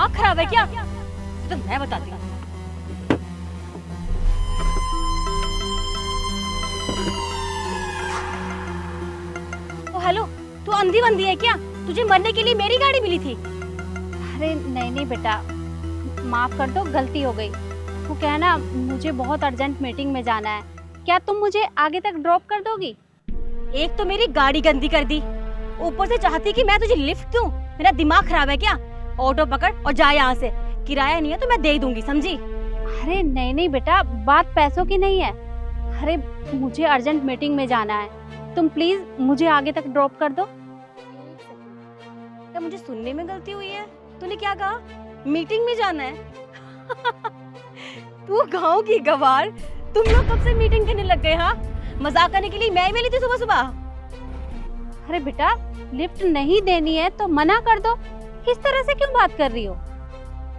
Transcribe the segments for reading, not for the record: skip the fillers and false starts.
दिमाग खराब है क्या? तो मैं बताती हूँ। ओ हेलो, तू अंधी बंदी है क्या? तुझे मरने के लिए मेरी गाड़ी मिली थी। अरे नहीं नहीं बेटा, माफ कर दो, गलती हो गई। वो क्या है ना, मुझे बहुत अर्जेंट मीटिंग में जाना है। क्या तुम मुझे आगे तक ड्रॉप कर दोगी? एक तो मेरी गाड़ी गंदी कर दी, ऊपर से चाहती कि मैं तुझे लिफ्ट दूं। मेरा दिमाग खराब है क्या? ऑटो पकड़ और जा यहाँ से। किराया नहीं है तो मैं दे दूंगी, समझी? अरे नहीं नहीं बेटा, बात पैसों की नहीं है। अरे मुझे अर्जेंट मीटिंग में जाना है, तुम प्लीज मुझे आगे तक ड्रॉप कर दो। क्या मुझे सुनने में गलती हुई है? तूने क्या कहा? मीटिंग में जाना है? तू गाँव की गवार, तुम लोग कब से मीटिंग करने लग गए? हाँ, मजाक करने के लिए मैं ही मिली थी सुबह सुबह। अरे बेटा, लिफ्ट नहीं देनी है तो मना कर दो। किस तरह से क्यों बात कर रही हो?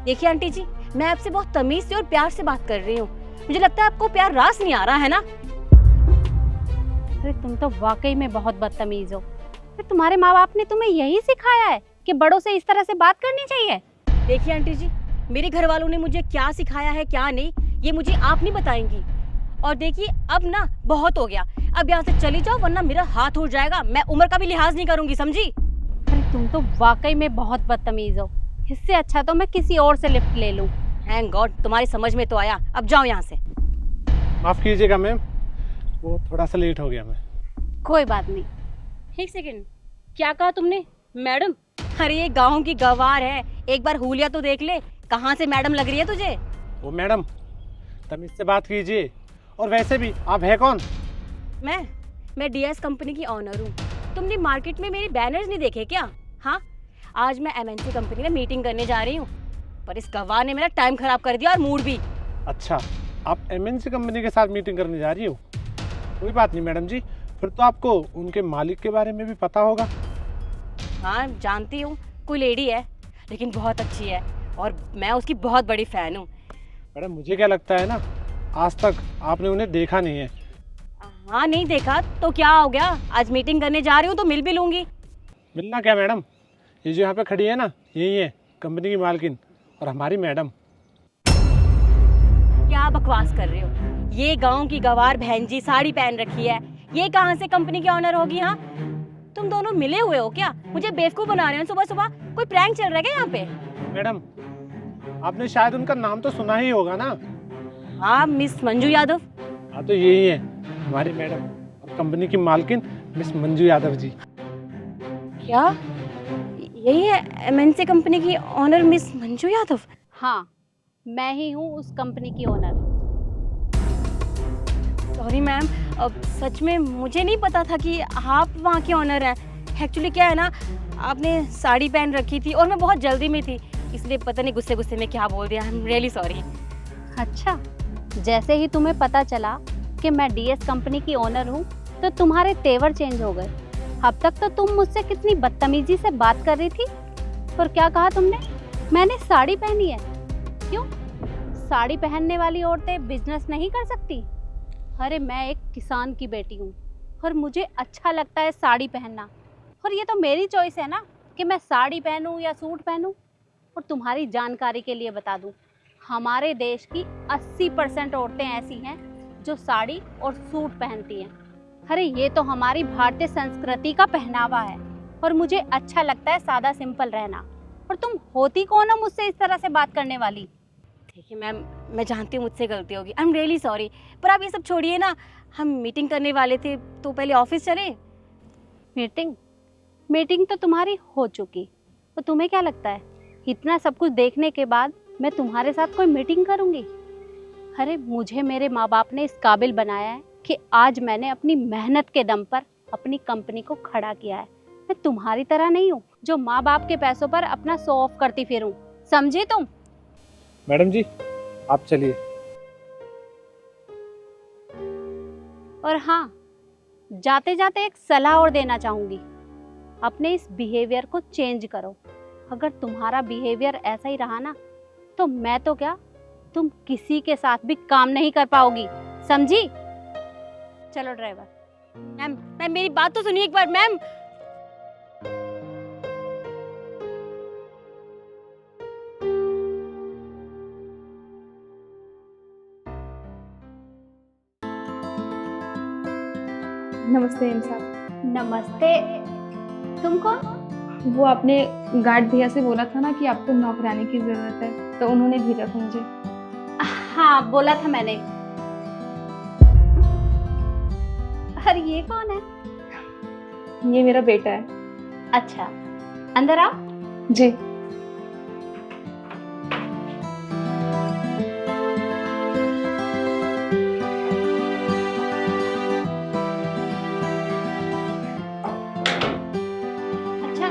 देखिए आंटी जी, मैं आपसे बहुत तमीज से और प्यार से बात कर रही हूँ। मुझे लगता है आपको प्यार रास नहीं आ रहा है ना? अरे तुम तो वाकई में बहुत बदतमीज हो। फिर तुम्हारे माँ बाप ने तुम्हें यही सिखाया है कि बड़ों से इस तरह से बात करनी चाहिए? देखिए आंटी जी, मेरे घर वालों ने मुझे क्या सिखाया है क्या नहीं, ये मुझे आप नहीं बताएंगी। और देखिए अब ना बहुत हो गया, अब यहाँ से चली जाओ वरना मेरा हाथ उठ जाएगा। मैं उम्र का भी लिहाज नहीं करूंगी, समझी? अरे तुम तो वाकई में बहुत बदतमीज हो। इससे अच्छा तो मैं किसी और से लिफ्ट ले लूं। थैंक गॉड, तुम्हारी समझ में तो आया। अब जाओ यहाँ से। माफ़ कीजिएगा मैम, वो थोड़ा सा लेट हो गया मैं। कोई बात नहीं। एक सेकंड, क्या कहा तुमने? मैडम? अरे ये गाँव की गवार है, एक बार हुलिया तो देख ले। कहाँ से मैडम लग रही है तुझे? वो मैडम, तमीज से बात कीजिए। और वैसे भी आप है कौन? मैं डीएस कंपनी की ऑनर हूँ। तुमने मार्केट में मेरे बैनर्स नहीं देखे क्या? हाँ, आज मैं एमएनसी कंपनी में मीटिंग करने जा रही हूँ, पर इस गवार ने मेरा टाइम खराब कर दिया और मूड भी। अच्छा, आप एमएनसी कंपनी के साथ मीटिंग करने जा रही हो? कोई बात नहीं मैडम जी, फिर तो आपको उनके मालिक के बारे में भी पता होगा। हाँ जानती हूँ, कोई लेडी है लेकिन बहुत अच्छी है और मैं उसकी बहुत बड़ी फ़ैन हूँ। मैडम मुझे क्या लगता है ना, आज तक आपने उन्हें देखा नहीं है। हाँ नहीं देखा तो क्या हो गया, आज मीटिंग करने जा रही हूँ तो मिल भी लूँगी। मिलना क्या मैडम, ये जो यहाँ पे खड़ी है ना, यही है कंपनी की मालकिन और हमारी मैडम। क्या बकवास कर रहे हो? ये गांव की गवार बहन जी साड़ी पहन रखी है, ये कहाँ से कंपनी की ऑनर होगी? हाँ, तुम दोनों मिले हुए हो क्या? मुझे बेवकूफ बना रहे हो सुबह सुबह? कोई प्रैंक चल रहा है क्या यहाँ पे? मैडम आपने शायद उनका नाम तो सुना ही होगा ना। हाँ, मिस मंजू यादव। हाँ तो यही है हमारी मैडम और कंपनी की मालकिन मिस मंजू यादव जी। क्या यही है एमएनसी कंपनी की ऑनर मिस मंजू यादव? हाँ, मैं ही हूँ उस कंपनी की ओनर। सॉरी मैम, अब सच में मुझे नहीं पता था कि आप वहाँ के ऑनर हैं। एक्चुअली क्या है ना, आपने साड़ी पहन रखी थी और मैं बहुत जल्दी में थी, इसलिए पता नहीं गुस्से गुस्से में क्या बोल दिया। I am really sorry. अच्छा, जैसे ही तुम्हें पता चला कि मैं डीएस कंपनी की ओनर हूँ तो तुम्हारे तेवर चेंज हो गए। अब तक तो तुम मुझसे कितनी बदतमीजी से बात कर रही थी। और क्या कहा तुमने? मैंने साड़ी पहनी है? क्यों, साड़ी पहनने वाली औरतें बिजनेस नहीं कर सकती? अरे मैं एक किसान की बेटी हूँ और मुझे अच्छा लगता है साड़ी पहनना, और ये तो मेरी चॉइस है ना कि मैं साड़ी पहनूं या सूट पहनूं। और तुम्हारी जानकारी के लिए बता दूं, हमारे देश की 80% औरतें ऐसी हैं जो साड़ी और सूट पहनती हैं। अरे ये तो हमारी भारतीय संस्कृति का पहनावा है और मुझे अच्छा लगता है सादा सिंपल रहना। और तुम होती कौन हो मुझसे इस तरह से बात करने वाली? देखिए मैम, मैं जानती हूँ मुझसे गलती होगी, आई एम रियली सॉरी। पर आप ये सब छोड़िए ना, हम मीटिंग करने वाले थे तो पहले ऑफिस चले। मीटिंग तो तुम्हारी हो चुकी, तो तुम्हें क्या लगता है इतना सब कुछ देखने के बाद मैं तुम्हारे साथ कोई मीटिंग करूंगी? अरे मुझे मेरे माँ बाप ने इस काबिल बनाया है कि आज मैंने अपनी मेहनत के दम पर अपनी कंपनी को खड़ा किया है। मैं तुम्हारी तरह नहीं हूँ जो माँ बाप के पैसों पर अपना शो ऑफ करती फिरूं, समझी तुम? मैडम जी आप चलिए। और हाँ, जाते जाते एक सलाह और देना चाहूंगी, अपने इस बिहेवियर को चेंज करो। अगर तुम्हारा बिहेवियर ऐसा ही रहा ना तो मैं तो क्या, तुम किसी के साथ भी काम नहीं कर पाओगी, समझी? चलो ड्राइवर। मैम मेरी बात तो सुनिए एक बार। मैम नमस्ते एम साहब। नमस्ते। तुम कौन? वो आपने गार्ड भैया से बोला था ना कि आपको नौकरानी की ज़रूरत है, तो उन्होंने भेजा था मुझे। हाँ, बोला था मैंने। अरे ये कौन है? ये मेरा बेटा है। अच्छा, अंदर आओ। जी। अच्छा,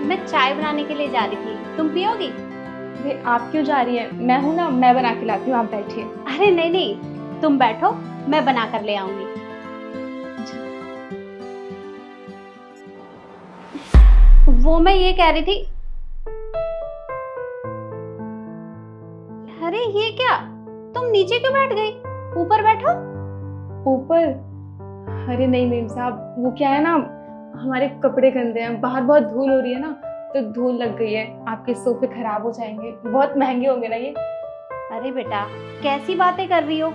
मैं चाय बनाने के लिए जा रही थी, तुम पियोगी? अरे आप क्यों जा रही है? मैं हूँ ना, मैं बना के लाती हूँ, आप बैठिए। अरे नहीं नहीं, तुम बैठो, मैं बना कर ले आऊंगी। वो मैं ये कह रही थी। अरे ये क्या, तुम नीचे क्यों बैठ गई? ऊपर बैठो। ऊपर? अरे नहीं मेम साहब, वो क्या है ना, हमारे कपड़े गंदे हैं, बाहर बहुत धूल हो रही है ना, तो धूल लग गई है, आपके सोफे खराब हो जाएंगे, बहुत महंगे होंगे ना ये। अरे बेटा, कैसी बातें कर रही हो?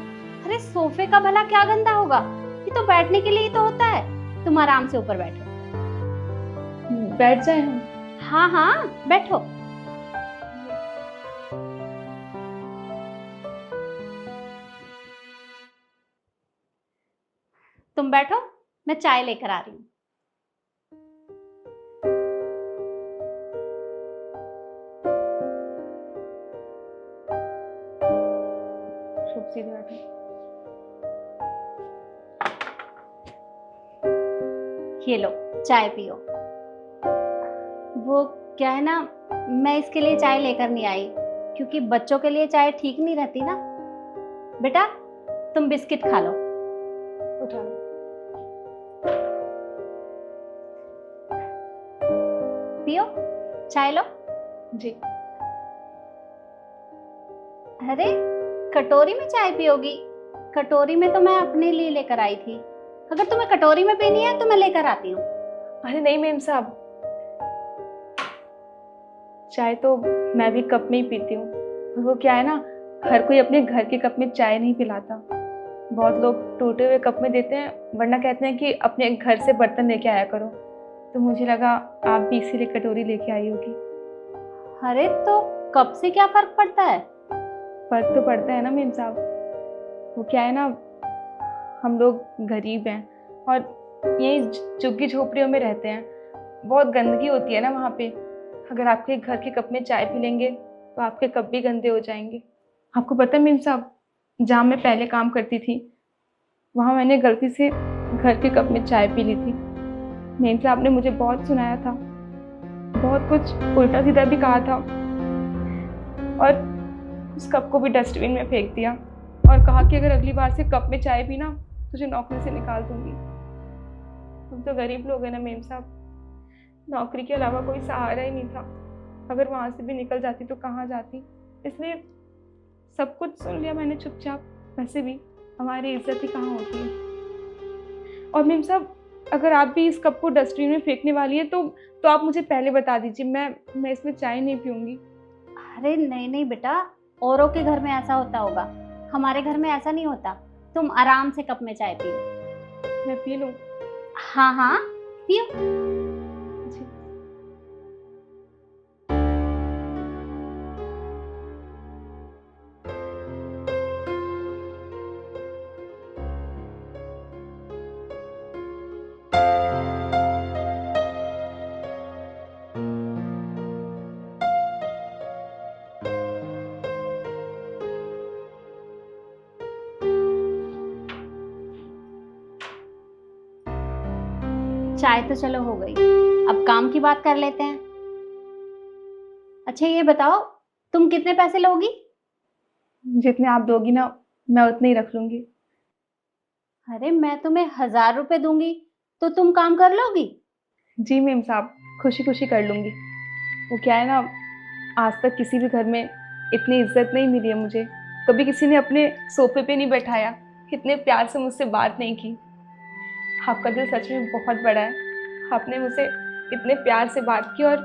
अरे सोफे का भला क्या गंदा होगा, ये तो बैठने के लिए ही तो होता है। तुम आराम से ऊपर बैठो। बैठ जाए हम? हाँ हाँ, बैठो। तुम बैठो, मैं चाय लेकर आ रही हूँ। शुभ सीधे बैठो। ये लो, चाय पियो। वो क्या है ना, मैं इसके लिए चाय लेकर नहीं आई, क्योंकि बच्चों के लिए चाय ठीक नहीं रहती ना। बेटा, तुम बिस्किट खा लो। उठा लो। पियो, चाय लो। जी। अरे कटोरी में चाय पियोगी? कटोरी में तो मैं अपने लिए लेकर आई थी। अगर तुम्हें कटोरी में पीनी है तो मैं लेकर आती हूँ। अरे नहीं मेम साहब, चाय तो मैं भी कप में ही पीती हूँ, पर वो क्या है ना, हर कोई अपने घर के कप में चाय नहीं पिलाता। बहुत लोग टूटे हुए कप में देते हैं, वरना कहते हैं कि अपने घर से बर्तन लेके आया करो। तो मुझे लगा आप भी इसीलिए कटोरी लेके आई होगी। अरे तो कप से क्या फर्क पड़ता है? फर्क तो पड़ता है ना मेम साहब। वो क्या है ना, हम लोग गरीब हैं और ये झुग्गी झोपड़ियों में रहते हैं, बहुत गंदगी होती है ना वहाँ पे। अगर आपके घर के कप में चाय पी लेंगे तो आपके कप भी गंदे हो जाएंगे। आपको पता है मेम साहब, जहाँ मैं पहले काम करती थी वहाँ मैंने गलती से घर के कप में चाय पी ली थी। मेम साहब ने मुझे बहुत सुनाया था, बहुत कुछ उल्टा सीधा भी कहा था, और उस कप को भी डस्टबिन में फेंक दिया और कहा कि अगर अगली बार से कप में चाय पीना तुझे नौकरी से निकाल दूंगी। हम तो गरीब लोग हैं ना मेम साहब, नौकरी के अलावा कोई सहारा ही नहीं था। अगर वहाँ से भी निकल जाती तो कहाँ जाती, इसलिए सब कुछ सुन लिया मैंने चुपचाप। वैसे भी हमारी इज्जत ही कहाँ होती है। और मेम साहब, अगर आप भी इस कप को डस्टबिन में फेंकने वाली है तो आप मुझे पहले बता दीजिए, मैं इसमें चाय नहीं पीऊँगी। अरे नहीं नहीं बेटा, औरों के घर में ऐसा होता होगा, हमारे घर में ऐसा नहीं होता। तुम आराम से कप में चाय पियो। मैं पी लूँ? हाँ हाँ, पियो। जी। चाय तो चलो हो गई, अब काम की बात कर लेते हैं। अच्छा ये बताओ, तुम कितने पैसे लोगी? जितने आप दोगी ना, मैं उतने ही रख लूँगी। अरे मैं तुम्हें 1000 रुपए दूंगी तो तुम काम कर लोगी? जी मेम साहब, खुशी खुशी कर लूँगी। वो क्या है ना, आज तक किसी भी घर में इतनी इज्जत नहीं मिली है मुझे। कभी किसी ने अपने सोफे पे नहीं बैठाया, इतने प्यार से मुझसे बात नहीं की। आपका दिल सच में बहुत बड़ा है, आपने मुझसे इतने प्यार से बात की और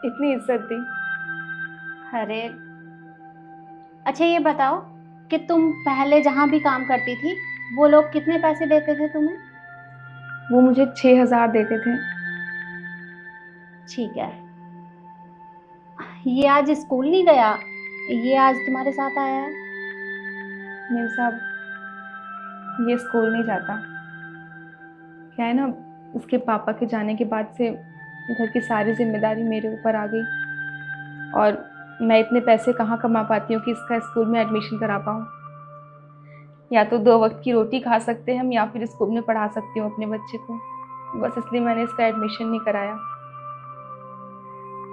इतनी इज्जत दी। अरे अच्छा ये बताओ कि तुम पहले जहाँ भी काम करती थी वो लोग कितने पैसे देते थे तुम्हें? वो मुझे 6,000 देते थे। ठीक है, ये आज स्कूल नहीं गया, ये आज तुम्हारे साथ आया है? मेम साहब, ये स्कूल नहीं जाता। क्या है ना, उसके पापा के जाने के बाद से घर की सारी जिम्मेदारी मेरे ऊपर आ गई, और मैं इतने पैसे कहाँ कमा पाती हूँ कि इसका स्कूल में एडमिशन करा पाऊँ। या तो 2 वक्त की रोटी खा सकते हैं हम, या फिर स्कूल में पढ़ा सकती हूँ अपने बच्चे को। बस इसलिए मैंने इसका एडमिशन नहीं कराया।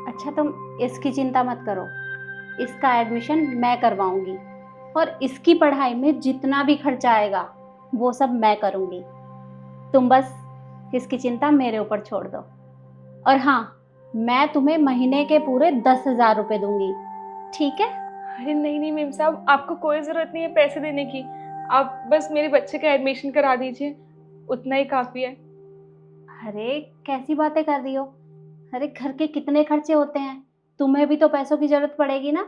अच्छा, तुम इसकी चिंता मत करो, इसका एडमिशन मैं करवाऊंगी, और इसकी पढ़ाई में जितना भी खर्चा आएगा वो सब मैं करूंगी। तुम बस इसकी चिंता मेरे ऊपर छोड़ दो। और हाँ, मैं तुम्हें महीने के पूरे 10,000 रुपये दूंगी, ठीक है? अरे नहीं नहीं मेम साहब, आपको कोई ज़रूरत नहीं है पैसे देने की। आप बस मेरे बच्चे का एडमिशन करा दीजिए, उतना ही काफ़ी है। अरे कैसी बातें कर रही हो? अरे घर के कितने खर्चे होते हैं, तुम्हें भी तो पैसों की जरूरत पड़ेगी ना।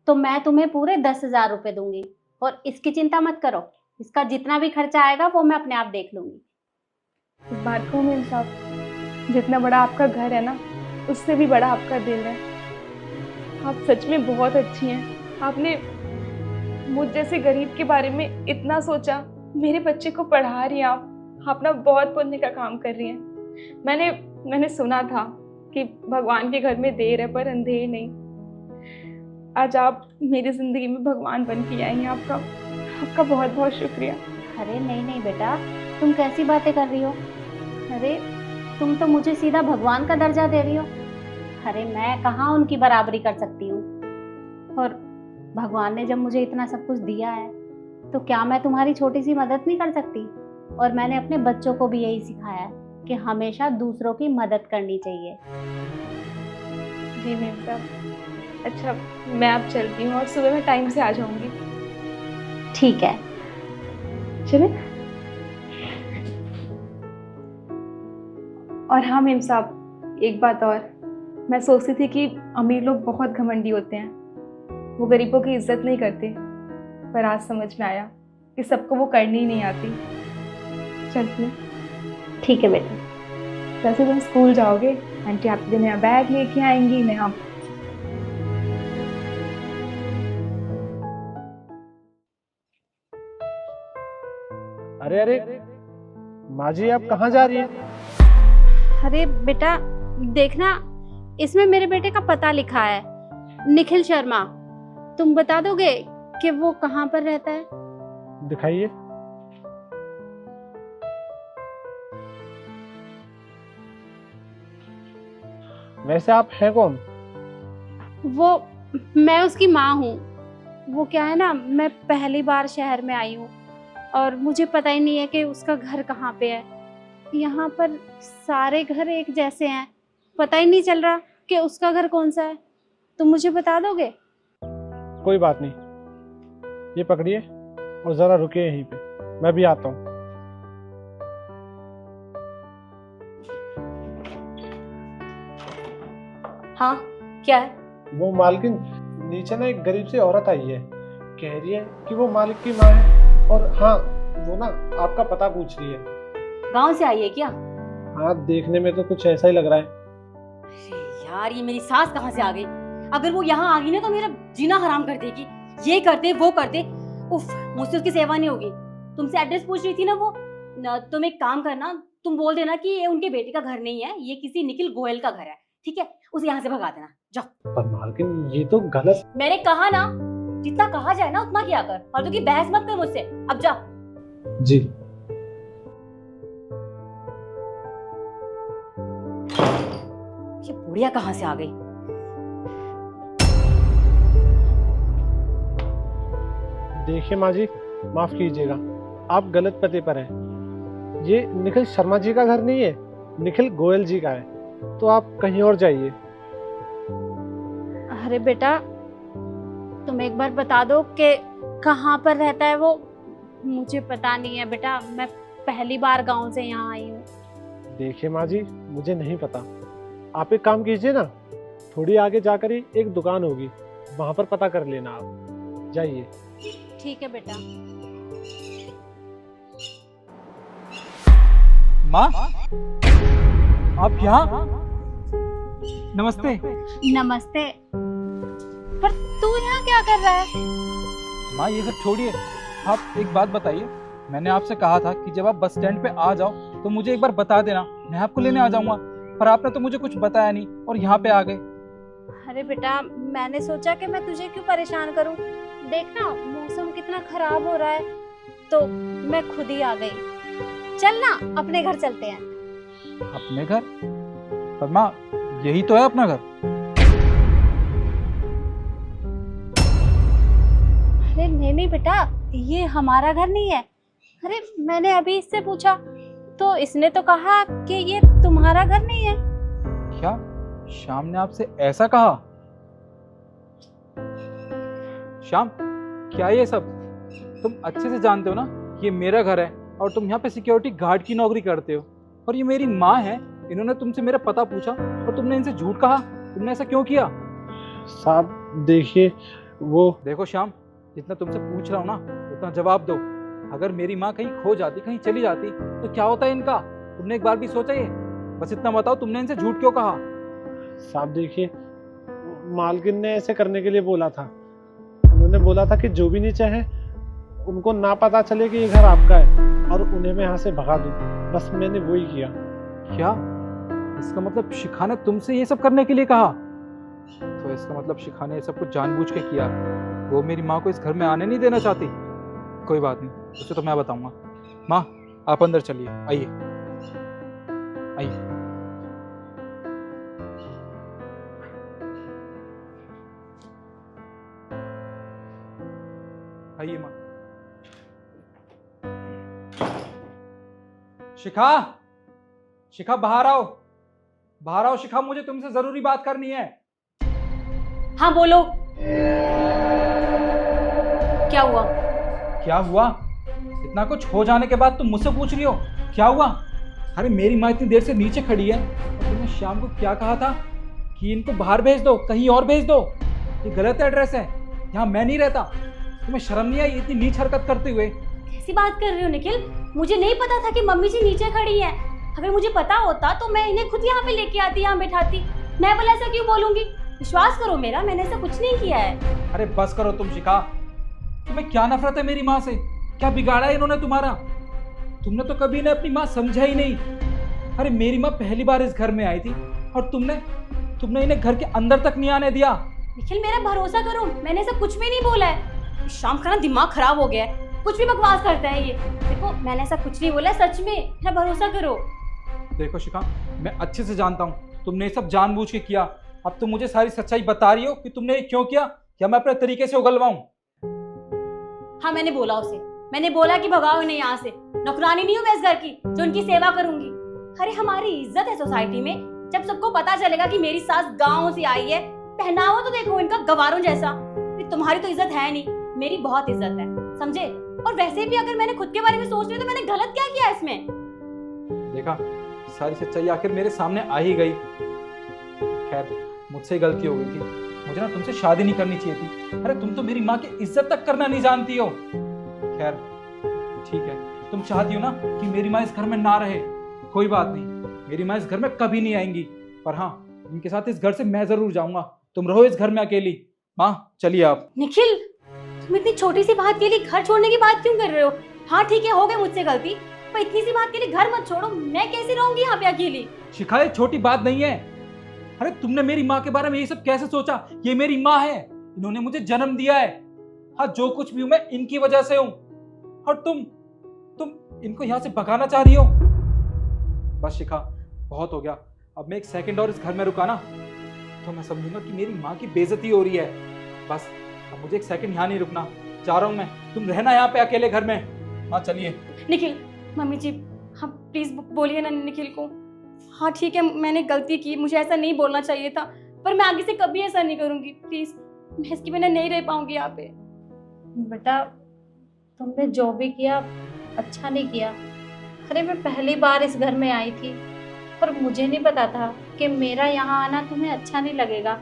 तो मैं तुम्हें पूरे 10,000 रुपये दूंगी, और इसकी चिंता मत करो, इसका जितना भी खर्चा आएगा वो मैं अपने आप देख लूंगी। इस बात को मेम साहब, जितना बड़ा आपका घर है ना, उससे भी बड़ा आपका दिल है। आप सच में बहुत अच्छी हैं। आपने मुझ जैसे गरीब के बारे में इतना सोचा, मेरे बच्चे को पढ़ा रही हैं आप ना बहुत पुण्य का काम कर रही हैं। मैंने सुना था कि भगवान के घर में देर है पर अंधेर नहीं। आज आप मेरी ज़िंदगी में भगवान बन के आई हैं। आपका बहुत बहुत शुक्रिया। अरे नहीं नहीं बेटा, तुम कैसी बातें कर रही हो? अरे तुम तो मुझे सीधा भगवान का दर्जा दे रही हो। अरे मैं कहाँ उनकी बराबरी कर सकती हूँ? और भगवान ने जब मुझे इतना सब कुछ दिया है तो क्या मैं तुम्हारी छोटी सी मदद नहीं कर सकती? और मैंने अपने बच्चों को भी यही सिखाया है कि हमेशा दूसरों की मदद करनी चाहिए। जी मेम साहब। अच्छा, मैं अब चलती हूँ और सुबह मैं टाइम से आ जाऊँगी। ठीक है, चले। और हाँ मेम साहब, एक बात और, मैं सोचती थी कि अमीर लोग बहुत घमंडी होते हैं, वो गरीबों की इज्जत नहीं करते, पर आज समझ में आया कि सबको वो करनी ही नहीं आती। चलती हूँ। ठीक है बेटा। वैसे तुम स्कूल जाओगे, आंटी आपके लिए नया बैग लेके आएंगी, नया। अरे अरे माँ जी, आप कहाँ जा रही हैं? अरे बेटा देखना, इसमें मेरे बेटे का पता लिखा है, निखिल शर्मा। तुम बता दोगे कि वो कहाँ पर रहता है? दिखाइए। वैसे आप हैं कौन? वो मैं उसकी माँ हूँ। वो क्या है ना, मैं पहली बार शहर में आई हूँ और मुझे पता ही नहीं है कि उसका घर कहाँ पे है। यहाँ पर सारे घर एक जैसे हैं, पता ही नहीं चल रहा कि उसका घर कौन सा है। तुम मुझे बता दोगे? कोई बात नहीं, ये पकड़िए और जरा रुकिए यहीं पे, मैं भी आता हूँ। हाँ, क्या है? वो मालकिन, नीचे ना एक गरीब सी औरत आई है, कह रही है कि वो मालिक की माँ है, और हाँ वो ना आपका पता पूछ रही है। गांव से आई है क्या? हाँ, देखने में तो कुछ ऐसा ही लग रहा है। अरे यार, ये मेरी सास कहाँ से आ गई? अगर वो यहाँ आ गई ना तो मेरा जीना हराम कर देगी। ये करते वो करते, उफ, मुझसे उसकी सेवा नहीं होगी। तुमसे एड्रेस पूछ रही थी ना वो, तुम एक काम करना, तुम बोल देना कि ये उनके बेटे का घर नहीं है, ये किसी निखिल गोयल का घर है, ठीक है? उसे यहाँ से भगा देना, जाओ। पर मालकिन, ये तो गलत। मैंने कहा ना, जितना कहा जाए ना उतना किया कर, फालतू की बहस मत कर मुझसे। अब जा। जी। ये बुढ़िया कहाँ से आ गई? देखिए माँ जी, माफ कीजिएगा, आप गलत पते पर हैं। ये निखिल शर्मा जी का घर नहीं है, निखिल गोयल जी का है, तो आप कहीं और जाइए। अरे बेटा, तुम एक बार बता दो कि कहाँ पर रहता है वो। मुझे पता नहीं है बेटा, मैं पहली बार गांव से यहाँ आई हूँ। देखिए माँ जी, मुझे नहीं पता। आप एक काम कीजिए ना, थोड़ी आगे जाकर ही एक दुकान होगी, वहां पर पता कर लेना। आप जाइए। ठीक है बेटा। माँ, आप यहाँ? नमस्ते। नमस्ते। पर तू यहाँ क्या कर रहा है? माँ ये सब छोड़िए, आप एक बात बताइए। मैंने आपसे कहा था कि जब आप बस स्टैंड पे आ जाओ तो मुझे एक बार बता देना, मैं आपको लेने आ जाऊंगा, पर आपने तो मुझे कुछ बताया नहीं और यहाँ पे आ गए। अरे बेटा, मैंने सोचा कि मैं तुझे क्यों परेशान करूं। देखना मौसम कितना खराब हो रहा है, तो मैं खुद ही आ गई। चल ना, अपने घर चलते हैं। अपने घर? पर माँ यही तो है अपना घर। अरे नहीं बेटा, ये हमारा घर नहीं है। अरे मैंने अभी इससे पूछा तो इसने तो कहा कि ये तुम्हारा घर नहीं है। क्या श्याम ने आपसे ऐसा कहा? श्याम, क्या ये सब? तुम अच्छे से जानते हो ना ये मेरा घर है और तुम यहाँ पे सिक्योरिटी गार्ड की नौकरी करते हो, और ये मेरी माँ है। इन्होंने तुमसे मेरा पता पूछा और तुमने इनसे झूठ कहा। तुमने ऐसा क्यों किया? साहब देखिए, वो देखो श्याम, जितना तुमसे पूछ रहा हूँ ना उतना जवाब दो। अगर मेरी माँ कहीं खो जाती, कहीं चली जाती तो क्या होता है इनका? तुमने एक बार भी सोचा ये? बस इतना बताओ, तुमने इनसे झूठ क्यों कहा? साहब देखिए, मालकिन ने ऐसे करने के लिए बोला था। उन्होंने बोला था कि जो भी नीचे है उनको ना पता चले कि ये घर आपका है और उन्हें मैं यहाँ से भगा दूं। बस मैंने वही किया। क्या इसका मतलब शिखा ने तुमसे ये सब करने के लिए कहा? तो इसका मतलब शिखा ने ये सब कुछ जानबूझ के किया। वो मेरी माँ को इस घर में आने नहीं देना चाहती। कोई बात नहीं, उसे तो मैं बताऊंगा। माँ आप अंदर चलिए, आइए आइए। आइए माँ। शिखा, शिखा बाहर आओ, बाहर आओ शिखा, मुझे तुमसे जरूरी बात करनी है। हाँ बोलो, क्या हुआ? क्या हुआ? इतना कुछ हो जाने के बाद तुम मुझसे पूछ रही हो क्या हुआ? अरे मेरी माँ इतनी देर से नीचे खड़ी है और तुमने शाम को क्या कहा था कि इनको बाहर भेज दो, कहीं और भेज दो। ये गलत एड्रेस है, यहाँ मैं नहीं रहता। तुम्हें शर्म नहीं आई इतनी नीच हरकत करते हुए? कैसी बात कर रहे हो निखिल? मुझे नहीं पता था कि मम्मी जी नीचे खड़ी हैं। अगर मुझे पता होता तो मैं इन्हें खुद यहाँ पे लेके आती, यहाँ बैठाती। मैं भला ऐसा क्यों बोलूंगी? विश्वास करो मेरा, मैंने ऐसा कुछ नहीं किया है। अरे बस करो तुम शिखा, तुम्हें क्या नफरत है मेरी माँ से? क्या बिगाड़ा है इन्होंने तुम्हारा? तुमने तो कभी इन्हें अपनी माँ समझा ही नहीं। अरे मेरी माँ पहली बार इस घर में आई थी और तुमने इन्हें घर के अंदर तक नहीं आने दिया। निखिल मेरा भरोसा करो, मैंने ऐसा कुछ भी नहीं बोला है। शाम का ना दिमाग खराब हो गया है, कुछ भी बकवास करता है ये। देखो मैंने ऐसा कुछ नहीं बोला है, सच में, मेरा भरोसा करो। देखो शिखा, मैं अच्छे से जानता हूँ तुमने ये सब जानबूझ के किया। अब तुम मुझे सारी सच्चाई बता रही हो कि तुमने ये क्यों किया, या मैं अपने तरीके से उगलवाऊं? हाँ मैंने बोला उसे, मैंने बोला कि भगाओ इन्हें यहाँ से। नौकरानी नहीं हूँ मैं इस घर की जो उनकी सेवा करूंगी। अरे हमारी इज्जत है सोसाइटी में, जब सबको पता चलेगा कि मेरी सास गाँव से आई है। पहनावा तो देखो इनका गवारों जैसा। तुम्हारी तो इज्जत है नहीं, मेरी बहुत इज्जत है, समझे? और वैसे भी अगर मैंने खुद के बारे में सोच लिया तो मैंने गलत क्या किया इसमें? देखा, सारी सच्चाई आखिर मेरे सामने आ ही गई। खैर मुझसे गलती हो गई थी, मुझे ना तुमसे शादी नहीं करनी चाहिए थी। अरे तुम तो मेरी माँ की इज्जत तक करना नहीं जानती हो। खैर ठीक है, तुम चाहती हो ना कि मेरी माँ इस घर में ना रहे, कोई बात नहीं, मेरी माँ इस घर में कभी नहीं आएंगी। पर हाँ, इनके साथ इस घर से मैं जरूर जाऊंगा। तुम रहो इस घर में अकेली। माँ चलिए आप। निखिल, तुम इतनी छोटी सी बात के लिए घर छोड़ने की बात क्यों कर रहे हो? हाँ ठीक है, हो गई मुझसे गलती, पर इतनी सी बात के लिए घर मत छोड़ो। मैं कैसे रहूंगी यहाँ पे अकेली? शिखा ये छोटी बात नहीं है। अरे तुमने मेरी माँ के बारे में ये सब कैसे सोचा? ये मेरी माँ है, इन्होंने मुझे जन्म दिया है। हाँ जो कुछ भी हूं मैं इनकी वजह से हूं, और तुम इनको यहाँ से भगाना चाह रही हो। बस शिखा बहुत हो गया, अब मैं एक सेकंड और इस घर में रुका ना तो मैं समझूंगा कि मेरी माँ की बेइज्जती हो रही है। बस अब मुझे एक सेकंड यहाँ नहीं रुकना, जा रहा हूँ मैं। तुम रहना यहाँ पे अकेले घर में। हाँ चलिए। निखिल, मम्मी जी, हाँ प्लीज बोलिए ना निखिल को। हाँ ठीक है, मैंने गलती की, मुझे ऐसा नहीं बोलना चाहिए था, पर मैं आगे से कभी ऐसा नहीं करूंगी। प्लीज, मैं इसकी बिना नहीं रह पाऊंगी यहाँ पे। बेटा तुमने जो भी किया अच्छा नहीं किया। अरे मैं पहली बार इस घर में आई थी, पर मुझे नहीं पता था कि मेरा यहाँ आना तुम्हें अच्छा नहीं लगेगा।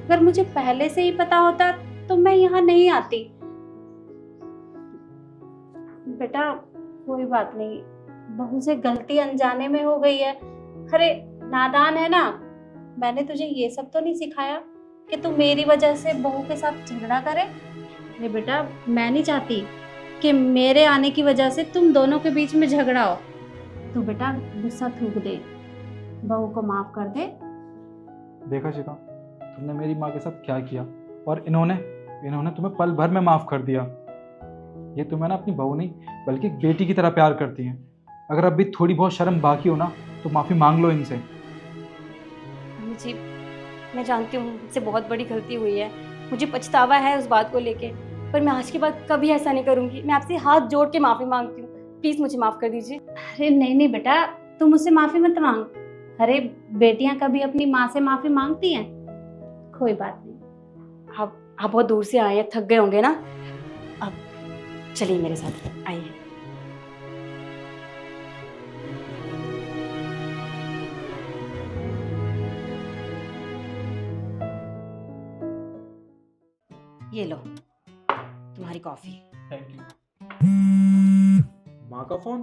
अगर मुझे पहले से ही पता होता तो मैं यहाँ नहीं आती। बेटा कोई बात नहीं, बहू से गलती अनजाने में हो गई है। अरे नादान है ना, मैंने तुझे ये सब तो नहीं सिखाया कि तू मेरी वजह से बहू के साथ झगड़ा करे। अरे बेटा, मैं नहीं चाहती कि मेरे आने की वजह से तुम दोनों के बीच में झगड़ा हो। तू बेटा गुस्सा थूक दे, बहू को माफ कर दे। देखा शिखा, तुमने मेरी माँ के साथ क्या किया, और इन्होंने तुम्हें पल भर में माफ कर दिया। ये तुम्हें ना अपनी बहू नहीं बल्कि एक बेटी की तरह प्यार करती हैं। अगर अब भी थोड़ी बहुत शर्म बाकी हो ना तो माफी मांग लो इनसे। मम्मी जी, मैं जानती हूँ मुझसे बहुत बड़ी गलती हुई है, मुझे पछतावा है उस बात को लेके, पर मैं आज के बाद कभी ऐसा नहीं करूँगी। मैं आपसे हाथ जोड़ के माफ़ी मांगती हूँ, प्लीज़ मुझे माफ़ कर दीजिए। अरे नहीं नहीं बेटा, तुम मुझसे माफी मत मांग। अरे बेटियां कभी अपनी माँ से माफी मांगती हैं? कोई बात नहीं। आप बहुत दूर से आए हैं, थक गए होंगे ना। अब चलिए मेरे साथ, आइए। ये लो तुम्हारी कॉफी। Thank you. माँ का फोन।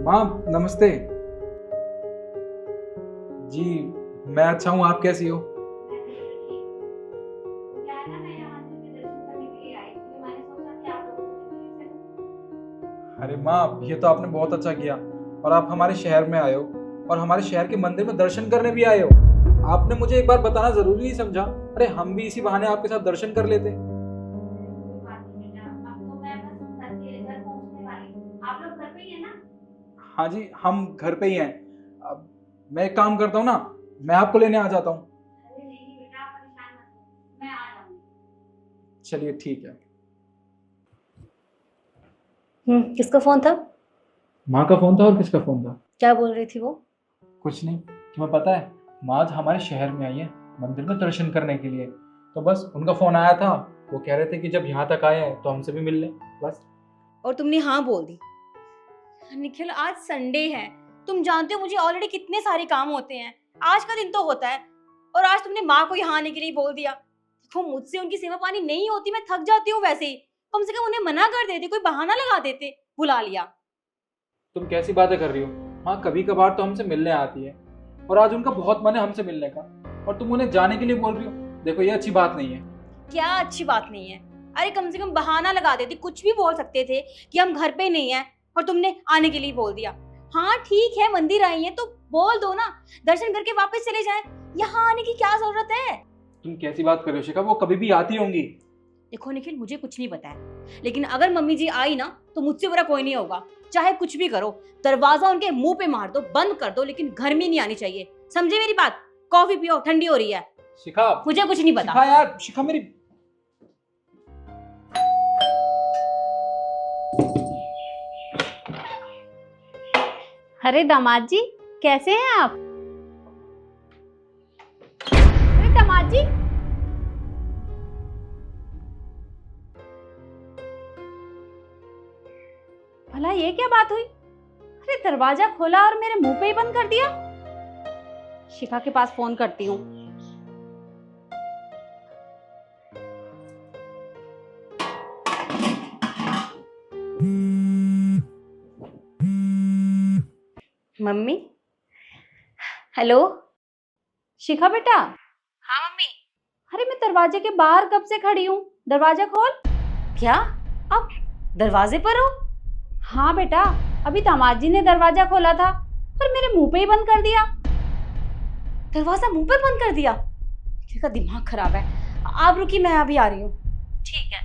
माँ नमस्ते जी, मैं अच्छा हूँ, आप कैसी हो? अरे माँ, ये तो आपने बहुत अच्छा किया, और आप हमारे शहर में आए हो और हमारे शहर के मंदिर में दर्शन करने भी आए हो। आपने मुझे एक बार बताना जरूरी नहीं समझा? अरे हम भी इसी बहाने आपके साथ दर्शन कर लेते। हाँ जी, हम घर पे ही हैं। अब मैं एक काम करता हूँ ना, मैं आपको लेने आ जाता हूँ। चलिए ठीक है। किसका फ़ोन था? माँ का फोन था। और किसका फोन था? क्या बोल रही थी वो? कुछ नहीं। तुम्हें पता है, माँ आज हमारे शहर में आई है मंदिर में दर्शन करने के लिए, तो बस उनका फोन आया था। वो कह रहे थे कि जब यहाँ तक आए हैं तो हमसे भी मिल लें, बस। और तुमने हाँ बोल दी? निखिल, आज संडे है, तुम जानते हो मुझे ऑलरेडी कितने सारे काम होते हैं, आज का दिन तो होता है, और आज तुमने माँ को यहाँ आने के लिए बोल दिया। देखो, मुझसे उनकी सेवा पानी नहीं होती, मैं थक जाती हूँ वैसे ही। कम से कम उन्हें मना कर देते, कोई बहाना लगा देते, बुला लिया। तुम कैसी बातें कर रही हो? हाँ, कभी कभार तो हमसे मिलने आती है, और आज उनका बहुत मन है हमसे मिलने का, और तुम उन्हें जाने के लिए बोल रही हो। देखो, ये अच्छी बात नहीं है। क्या अच्छी बात नहीं है? अरे कम से कम बहाना लगा देते, कुछ भी बोल सकते थे कि हम घर पे नहीं है, और तुमने आने के लिए बोल दिया। हाँ ठीक है, मंदिर आई है तो बोल दो ना, दर्शन करके वापस चले जाएं। यहाँ आने की क्या जरूरत है? तुम कैसी बात कर रहे हो शिखा? वो कभी भी आती होंगी। देखो निखिल, मुझे कुछ नहीं पता है, लेकिन अगर मम्मी जी आई ना तो मुझसे बुरा कोई नहीं होगा। चाहे कुछ भी करो, दरवाजा उनके मुंह पे मार दो, बंद कर दो, लेकिन घर में नहीं आनी चाहिए। समझे मेरी बात? कॉफी पियो, ठंडी हो रही है। शिखा, मुझे कुछ नहीं पता। शिखा यार, शिखा मेरी। अरे दामाद जी, कैसे हैं आप? अरे दामाद जी, भला ये क्या बात हुई? अरे दरवाजा खोला और मेरे मुंह पे ही बंद कर दिया। शिखा के पास फोन करती हूँ। Mummy, hello. शिखा बेटा। हाँ मम्मी। अरे मैं दरवाजे के बाहर कब से खड़ी हूँ, दरवाजा खोल। क्या आप दरवाजे पर हो? हाँ बेटा, अभी दामाद जी ने दरवाजा खोला था पर मेरे मुंह पे ही बंद कर दिया। दरवाजा मुंह पर बंद कर दिया? इसका दिमाग खराब है। आप रुकिए, मैं अभी आ रही हूँ। ठीक है।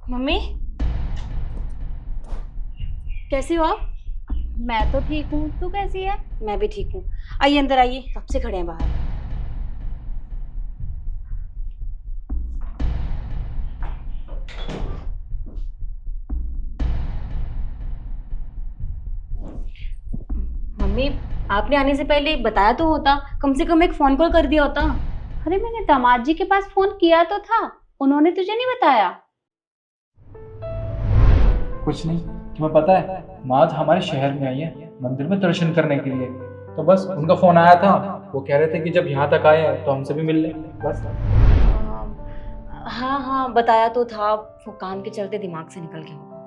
मम्मी, कैसी हो आप? मैं तो ठीक हूँ, तू कैसी है? मैं भी ठीक हूँ। आइए अंदर आइए, कब से खड़े हैं बाहर। मम्मी, आपने आने से पहले बताया तो होता, कम से कम एक फोन कॉल कर दिया होता। अरे मैंने दामाद जी के पास फोन किया तो था, उन्होंने तुझे नहीं बताया? कुछ नहीं। तुम्हें पता है, माँ आज हमारे शहर में आई है मंदिर में दर्शन करने के लिए, तो बस उनका फोन आया था, वो कह रहे थे कि जब यहाँ तक आए हैं तो हमसे भी मिल लें बस। हाँ हाँ, बताया तो था, वो काम के चलते दिमाग से निकल गया होगा।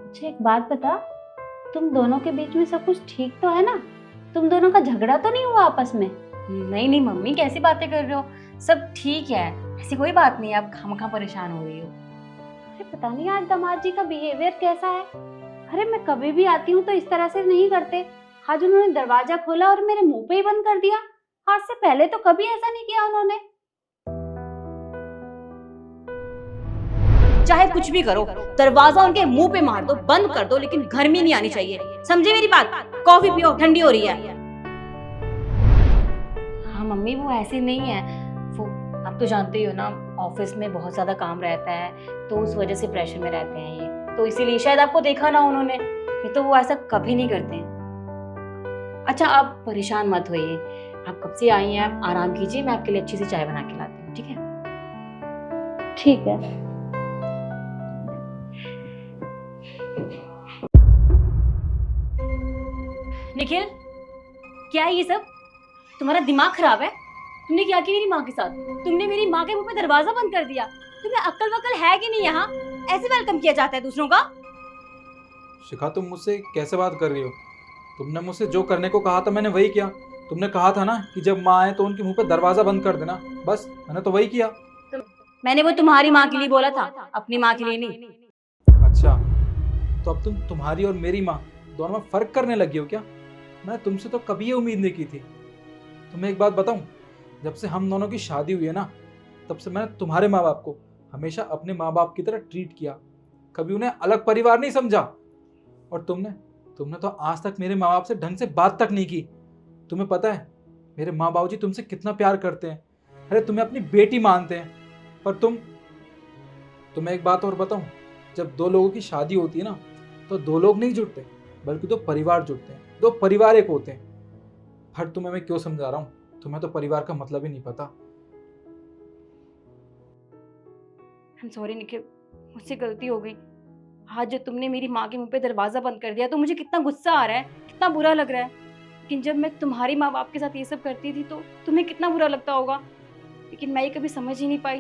अच्छा एक बात बता, तुम दोनों के बीच में सब कुछ ठीक तो है ना? तुम दोनों का झगड़ा तो नहीं हुआ आपस में? नहीं नहीं मम्मी, कैसी बातें कर रहे हो, सब ठीक है, ऐसी कोई बात नहीं है, आप खामखा परेशान हो रही हो। अरे पता नहीं आज दामाद जी का बिहेवियर कैसा है। अरे मैं कभी भी आती हूँ तो इस तरह से नहीं करते। आज उन्होंने दरवाजा खोला और मेरे मुंह पे ही बंद कर दिया। आज से पहले तो कभी ऐसा नहीं किया उन्होंने। चाहे कुछ भी करो, दरवाजा उनके मुंह पे मार दो, बंद कर दो, लेकिन घर में नहीं आनी चाहिए, समझे मेरी बात? कॉफी पियो, ठंडी हो रही है। हाँ मम्मी, वो ऐसे नहीं है, वो आप तो जानते ही हो ना, ऑफिस में बहुत ज्यादा काम रहता है, तो उस वजह से प्रेशर में रहते हैं ये, तो इसीलिए शायद आपको देखा ना उन्होंने, नहीं तो वो ऐसा कभी नहीं करते हैं। अच्छा आप परेशान मत होइए, आप कब से आई हैं, आप आराम कीजिए, मैं आपके लिए अच्छी सी चाय बना के लाती हूँ, ठीक है? ठीक है। निखिल, क्या है ये सब? तुम्हारा दिमाग खराब है? तुमने क्या किया मेरी माँ के साथ? तुमने मेरी माँ के मुंह पे दरवाजा बंद कर दिया। तुम्हें अक्ल वक्ल है कि नहीं? यहाँ ऐसे वेलकम किया जाता है दूसरों का? शिखा तुम मुझसे कैसे बात कर रही हो? तुमने मुझसे जो करने को कहा था मैंने वही किया। तुमने कहा था ना कि जब माँ आए तो उनके मुंह पे दरवाजा बंद कर देना, बस मैंने तो वही किया। मैंने वो तुम्हारी माँ के लिए बोला था, अपनी माँ के लिए नहीं। अच्छा, तो अब तुम तुम्हारी और मेरी माँ दोनों में फर्क करने लगी हो क्या? मैं तुमसे तो कभी ये उम्मीद नहीं की थी। तुम्हें एक बात बताऊं, जब से हम दोनों की शादी हुई है ना, तब से मैंने तुम्हारे माँ बाप को हमेशा अपने माँ बाप की तरह ट्रीट किया, कभी उन्हें अलग परिवार नहीं समझा। और तुमने तो आज तक मेरे माँ बाप से ढंग से बात तक नहीं की। तुम्हें पता है मेरे माँ बाबूजी तुमसे कितना प्यार करते हैं, अरे तुम्हें अपनी बेटी मानते हैं। पर तुम्हें एक बात और बताऊं, जब दो लोगों की शादी होती है ना, तो दो लोग नहीं जुड़ते बल्कि दो परिवार जुड़ते हैं, दो परिवार एक होते हैं। हर तुम्हें मैं क्यों समझा रहा हूँ, तुम्हें तो परिवार का मतलब ही नहीं पता। I'm sorry निखिल, मुझसे गलती हो गई। आज जो तुमने मेरी माँ के मुंह पे दरवाजा बंद कर दिया तो मुझे कितना गुस्सा आ रहा है, कितना बुरा लग रहा है। लेकिन जब मैं तुम्हारी माँ बाप के साथ ये सब करती थी तो तुम्हें कितना बुरा लगता होगा, लेकिन मैं ये कभी समझ ही नहीं पाई।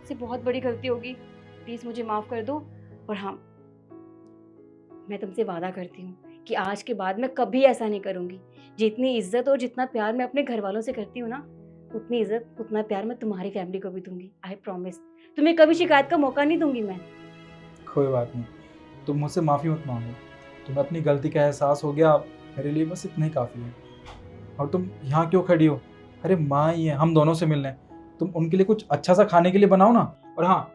इससे बहुत बड़ी गलती होगी, प्लीज़ मुझे माफ़ कर दो। और हाँ, मैं तुमसे वादा करती हूँ कि आज के बाद मैं कभी ऐसा नहीं करूँगी। जितनी इज्जत और जितना प्यार मैं अपने घर वालों से करती हूँ ना, उतनी इज्जत उतना प्यार मैं तुम्हारी फैमिली को भी दूंगी। I promise. तुम्हें कभी शिकायत का मौका नहीं दूंगी मैं। कोई बात नहीं, तुम मुझसे माफ़ी मत मांगो। तुम्हें अपनी गलती का एहसास हो गया, मेरे लिए बस इतना ही काफ़ी है। और तुम यहाँ क्यों खड़ी हो? अरे माँ ही है, हम दोनों से मिलने। तुम उनके लिए कुछ अच्छा सा खाने के लिए बनाओ ना। और हाँ,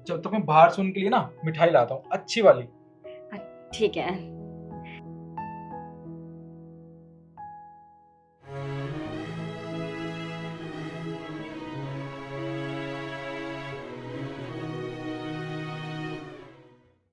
जब तक मैं बाहर से उनके लिए ना मिठाई लाता हूँ, अच्छी वाली। ठीक है।